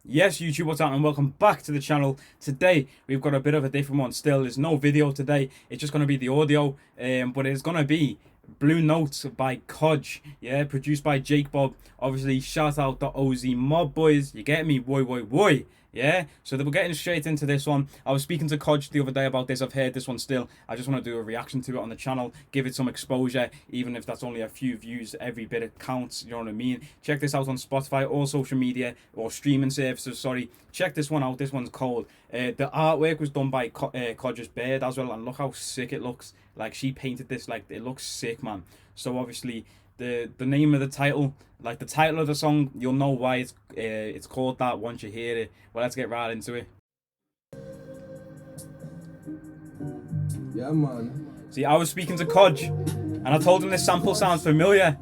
Yes, YouTube, what's up, and welcome back to the channel. Today, we've got a bit of a different one still. There's no video today. It's just going to be the audio, but it's going to be Blue Notes by KOJ, yeah, produced by Jake Bob. Obviously, shout out the OZ Mob boys, you get me, boy. Yeah, so we're getting straight into this one. I was speaking to KOJ the other day about this. I've heard this one still. I just want to do a reaction to it on the channel, give it some exposure, even if that's only a few views. Every bit it counts, you know what I mean? Check this out on Spotify, all social media, or streaming services, sorry. Check this one out, this one's cold. The artwork was done by KOJ's Bird as well, and look how sick it looks. Like, she painted this, like, it looks sick, man. So obviously, the name of the title, like the title of the song, you'll know why it's called that once you hear it. Well, let's get right into it. Yeah, man. See, I was speaking to KOJ, and I told him this sample sounds familiar.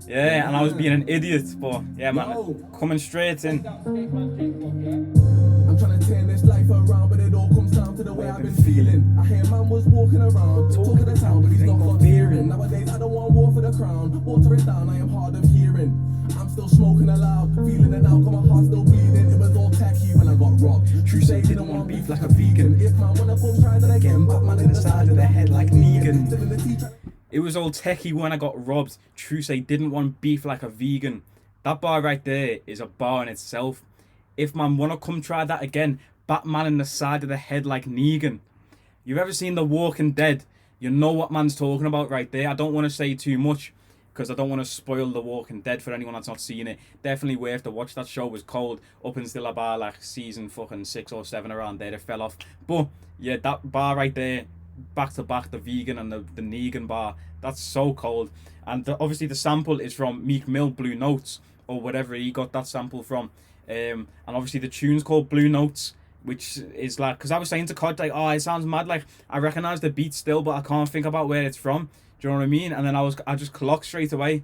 Yeah, and I was being an idiot, but yeah, man, coming straight in. I'm trying to turn this life around, but it all comes down to the way I've been feeling. I hear man was walking around, talking the town, but he's not got fearing. Nowadays, I don't want war for the crown. Water it down, I am hard of hearing. I'm still smoking aloud, feeling it now, got my heart still bleeding. It was all tacky when I got robbed. True say didn't want beef like a vegan. If man wanna come try that again, Batman in the side of the head like Negan. It was all techie when I got robbed. True say didn't want beef like a vegan. That bar right there is a bar in itself. If man wanna come try that again, Batman in the side of the head like Negan. You've ever seen The Walking Dead? You know what man's talking about right there. I don't want to say too much because I don't want to spoil The Walking Dead for anyone that's not seen it. Definitely worth to watch. That show was cold up until about like season fucking 6 or 7 around there. It fell off. But yeah, that bar right there, back to back, the vegan and the Negan bar, that's so cold. And obviously the sample is from Meek Mill, Blue Notes, or whatever he got that sample from. And obviously the tune's called Blue Notes, which is like, because I was saying to KOJ, like, oh, it sounds mad, like I recognize the beat still, but I can't think about where it's from. Do you know what I mean? And then I just clocked straight away,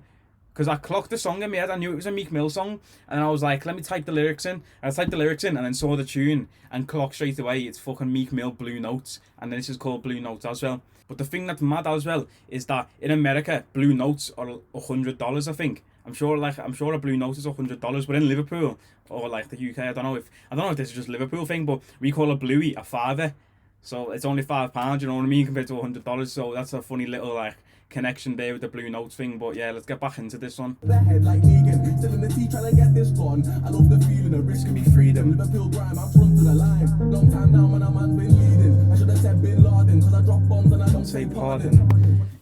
because I clocked the song in my head. I knew it was a Meek Mill song, and I was like, let me type the lyrics in. And I typed the lyrics in, and then saw the tune, and clocked straight away. It's fucking Meek Mill, Blue Notes, and then this is called Blue Notes as well. But the thing that's mad as well is that in America, Blue Notes are $100, I think. I'm sure a Blue Note is $100, but in Liverpool or like the UK, I don't know if this is just a Liverpool thing, but we call a bluey a fiver, so it's only £5. You know what I mean, compared to $100. So that's a funny little like connection there with the Blue Notes thing. But yeah, let's get back into this one. The head like Negan, still in the tea trying to get this gone. I love the feeling, of risk can be freedom. Liverpool grime, I'm front to the line. Long time now, man, a man's been leading. I should have said Bin Laden, cause I drop bombs and I don't say pardon.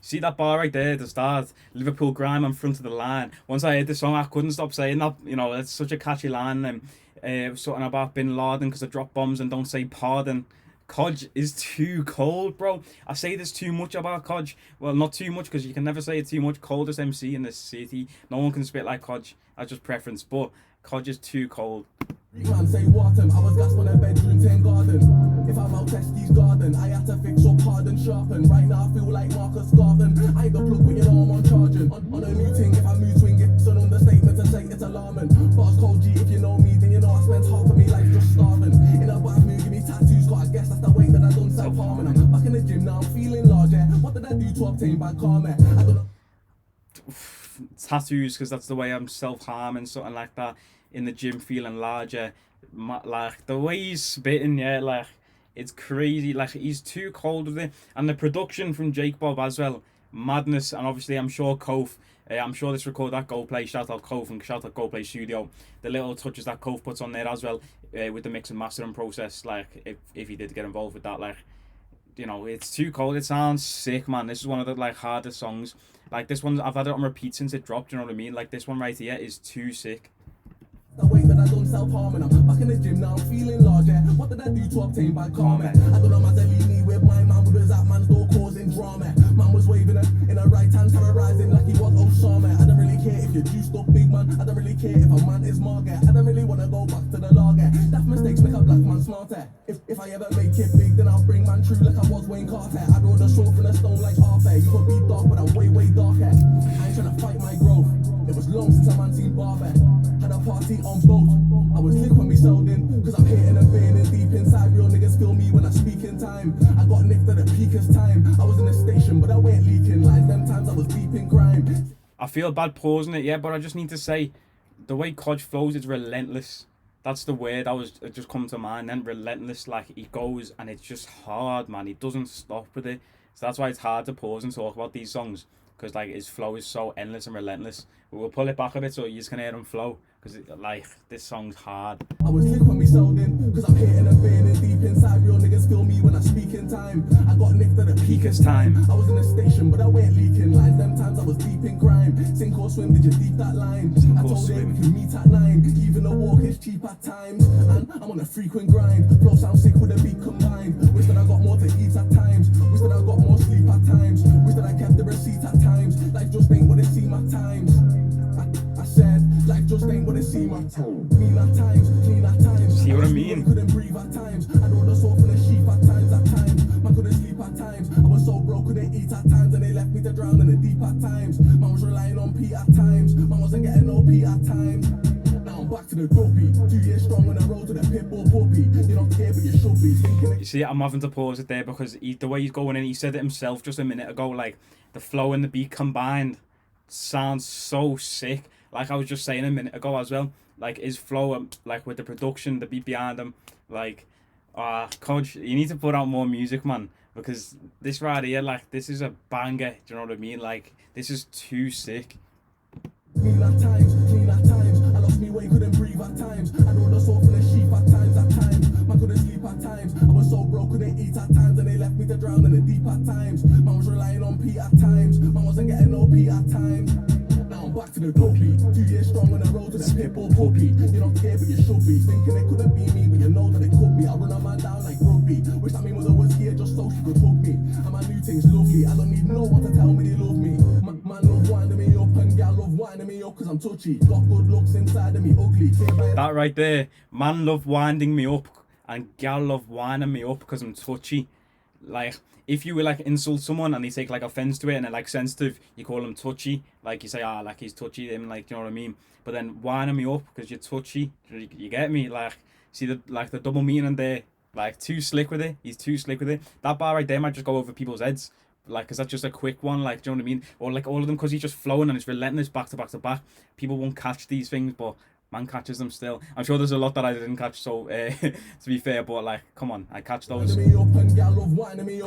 See that bar right there at the start? Liverpool grime, I'm front of the line. Once I heard the song, I couldn't stop saying that. You know, it's such a catchy line. Something about Bin Laden, because I drop bombs and don't say pardon. KOJ is too cold, bro. I say this too much about KOJ. Well, not too much, because you can never say it too much. Coldest MC in the city. No one can spit like KOJ. That's just preference. But KOJ is too cold. Man say Wharton, I was gas on a bedroom 10 garden. If I'm out Testes garden, I had to fix or pardon sharpen. Right now I feel like Marcus Garvin. I ain't the plug, but you know I'm on charging. On a new thing, if I mood swing it, so on the statement to say it's alarming. Bars KOJ, if you know me, then you know I spent half of me life just starving. In a bad mood, give me tattoos, got I guess that's the way that I done self-harming. I'm back in the gym now, I'm feeling large, yeah. What did I do to obtain bad karma? I don't know. Tattoos, because that's the way I'm self-harming, something like that. In the gym, feeling larger. Like the way he's spitting, yeah, like it's crazy. Like he's too cold with it. And the production from Jake Bob as well, madness. And obviously I'm sure Kof, I'm sure this record that Go Play, shout out Kof and shout out Go Play Studio, the little touches that Kof puts on there as well, with the mix and mastering process, like if he did get involved with that, like, you know, it's too cold. It sounds sick, man. This is one of the like hardest songs. Like this one, I've had it on repeat since it dropped, you know what I mean? Like this one right here is too sick. The way that I done self-harming, I'm back in the gym now, I'm feeling larger. What did I do to obtain bad karma? I don't know Mazzolini with my man, who was at man's door causing drama. Man was waving it in a right hand, terrorizing like he was Osama. I don't really care if you're juiced up big man, I don't really care if a man is Margaret. I don't really want to go back to the lager. That mistakes make a black man smarter. If I ever make it big, then I'll bring man true like I was Wayne Carter. I'd roll the short from the stone like Arthur. You could be dark, but I'm way darker. I ain't trying to fight my growth. It was long since a man seen Barber. Had a party on boat. I was lit when we sold in, cause I'm hitting and burning deep inside. Real niggas feel me when I speak in time. I got nicked at the peakest time. I was in a station, but I weren't leaking. Like them times I was deep in crime. I feel bad pausing it, yeah, but I just need to say, the way KOJ flows is relentless. That's the word it just come to mind. Then relentless, like he goes and it's just hard, man. He doesn't stop with it. So that's why it's hard to pause and talk about these songs, because like his flow is so endless and relentless. But we'll pull it back a bit so you just can hear him flow, because like this song's hard. I was lit when we sold in, cause I'm hitting and burning deep inside. Real niggas feel me when I speak in time. I got nicked at the peakest time. I was in a station, but I weren't leaking lines. Them times I was deep in crime. Sink or swim, did you deep that line? I told her we can meet at 9. Even the walk is cheap at times. And I'm on a frequent grind. Flow sounds sick with a beat combined. Wish that I got more to eat at times. Wish that I got more sleep at times. Wish that I kept the receipt at times. Life just ain't what it seemed at times. I said, life just ain't what it seemed at times. Mean at times, clean at times. See what I mean? Couldn't breathe at times. I rode the soul from the sheep at times. Man couldn't sleep at times. I was so broke, couldn't eat at times. And they left me to drown in the deep at times. Man was relying on Pete at times. Man wasn't getting no Pete at times. Now I'm back to the dopey. 2 years strong when I rode to the pitbull puppy. You're not scared, but you should be thinking. You see, I'm having to pause it there because the way he's going in, he said it himself just a minute ago, like the flow and the beat combined sounds so sick. Like I was just saying a minute ago as well, like his flow, like with the production, the beat behind him, like, KOJ, you need to put out more music, man, because this right here, like, this is a banger, do you know what I mean? Like, this is too sick. Clean at times, I lost me way, couldn't breathe at times. I rode the soul from the sheep at times. Man couldn't sleep at times. I was so broke, couldn't eat at times. And they left me to drown in the deep at times. Man was relying on Pete at times. Man wasn't getting no Pete at times. Now I'm back to the dopey. 2 years strong when I rode to the pitbull puppy. You're not scared, but you should be. Thinking it couldn't be me, but you know that it could be. I run a man down like rugby. Wish that me mother was here just so she could hug me. And my new thing's lovely. I don't need no one to tell me they love me. Man love winding me up and gal love winding me up, cause I'm touchy. Got good looks inside of me, ugly. That right there, man love winding me up and gal love winding me up because I'm touchy. Like, if you will like insult someone and they take like offense to it and they're like sensitive, you call them touchy. Like you say, like he's touchy, him, like, you know what I mean? But then winding me up because you're touchy, you get me? Like, see the double meaning there. Like, too slick with it. He's too slick with it. That bar right there might just go over people's heads. Like, is that just a quick one? Like, do you know what I mean? Or like all of them, because he's just flowing and it's relentless back to back to back. People won't catch these things, but man catches them still. I'm sure there's a lot that I didn't catch, so to be fair, but like, come on, I catch those. Because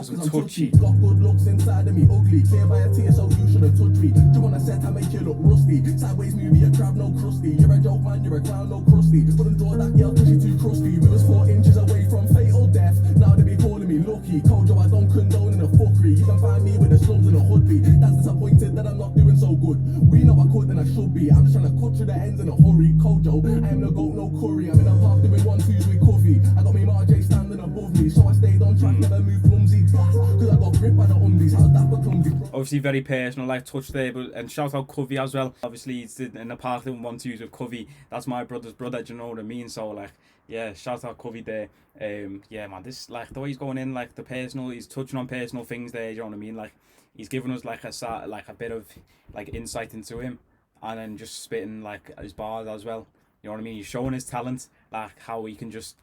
I'm touchy. Got good looks inside of me, ugly. Clear by a tear, so you shouldn't touch me. Do you want a set I make you look rusty? Sideways movie, a crab, no crusty. You're a joke man, you're a clown, no crusty. Wouldn't draw that girl cause she's too crusty. We was 4 inches away from fatal death. Now they be calling me lucky. KOJ, I don't condone in a fuckery. You can find me with the slums in a hoodie. That's disappointed that I'm not doing so good. We know I could and I should be. I'm just trying to cut through the ends in a hurry. KOJ, I am no goat, no curry. I'm in a park doing 1-2s with coffee. I got me Marjay standing above me, so I stayed on track, never moved clumsy. Cause I got gripped by the undies. How's that for clumsy? Obviously very personal, like touch there, but and shout out Covey as well. Obviously he's in the park doing 1-2s with Covey. That's my brother's brother, do you know what I mean? So like, yeah, shout out Covey there. Yeah, man, this, like, the way he's going in, like the personal, he's touching on personal things there, you know what I mean? Like, he's giving us like a bit of like insight into him, and then just spitting like his bars as well. You know what I mean? He's showing his talent, like how he can just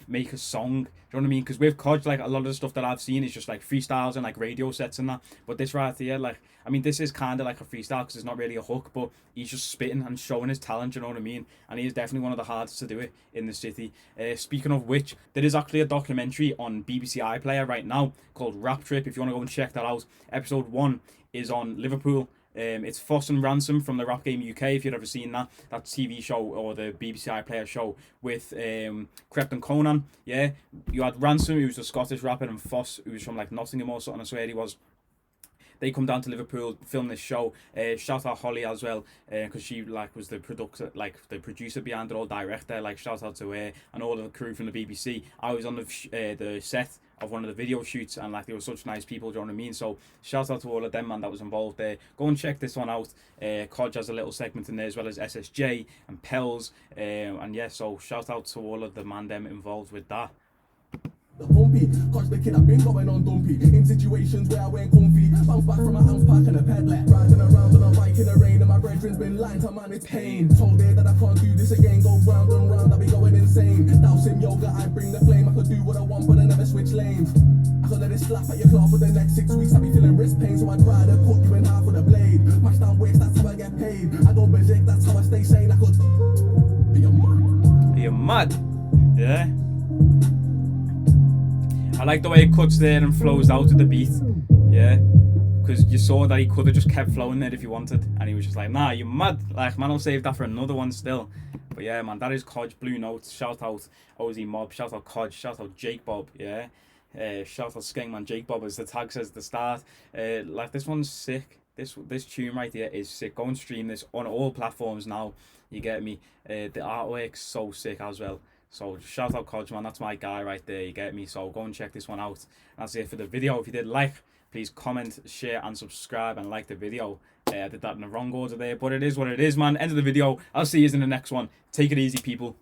make a song. Do you know what I mean? Because with KOJ, like a lot of the stuff that I've seen is just like freestyles and like radio sets and that. But this right here, like, I mean, this is kind of like a freestyle because it's not really a hook, but he's just spitting and showing his talent. You know what I mean? And he is definitely one of the hardest to do it in the city. Speaking of which, there is actually a documentary on BBC iPlayer right now called Rap Trip. If you want to go and check that out, episode 1 is on Liverpool. It's Foss and Ransom from the Rap Game UK, if you've ever seen that TV show or the BBC iPlayer show with Crept and Conan. Yeah, you had Ransom, who was a Scottish rapper, and Foss, who was from like Nottingham or something, I swear he was. They come down to Liverpool, film this show. Shout out Holly as well, because she like was the producer behind it all, director. Like, shout out to her and all of the crew from the BBC. I was on the set of one of the video shoots, and like, they were such nice people, do you know what I mean? So shout out to all of them, man, that was involved there. Go and check this one out. KOJ has a little segment in there, as well as SSJ and Pels, and yeah, so shout out to all of the man them involved with that. The pumpy, KOJ the kid, I've been going on dumpy. In situations where I went comfy. Bounce back from a ounce pack and a pedlet. Riding around on a bike in the rain, and my brethren's been lying to man, it's pain. Told her that I can't do this again. Go round and round, I'll be going insane. Dousing yoga, I bring the flame. I could do what I want, but I never switch lanes. I could let it slap at your claw for the next 6 weeks. I'll be feeling wrist pain, so I'd rather cut you in half with a blade. Mash down waist, that's how I get paid. I go berserk, that's how I stay sane. I could. You're mad. You're mad. Yeah. I like the way it cuts there and flows out to the beat. Yeah. Because you saw that he could have just kept flowing there if he wanted. And he was just like, nah, you're mad. Like, man, I'll save that for another one still. But yeah, man, that is KOJ Blue Notes. Shout out OZ Mob. Shout out KOJ. Shout out Jake Bob. Yeah. Shout out Skankman Jake Bob, as the tag says at the start. Like, this one's sick. This tune right here is sick. Go and stream this on all platforms now. You get me? The artwork's so sick as well. So shout out KOJ, man. That's my guy right there. You get me? So go and check this one out. That's it for the video. If you did like, please comment, share, and subscribe, and like the video. I did that in the wrong order there, but it is what it is, man. End of the video. I'll see you in the next one. Take it easy, people.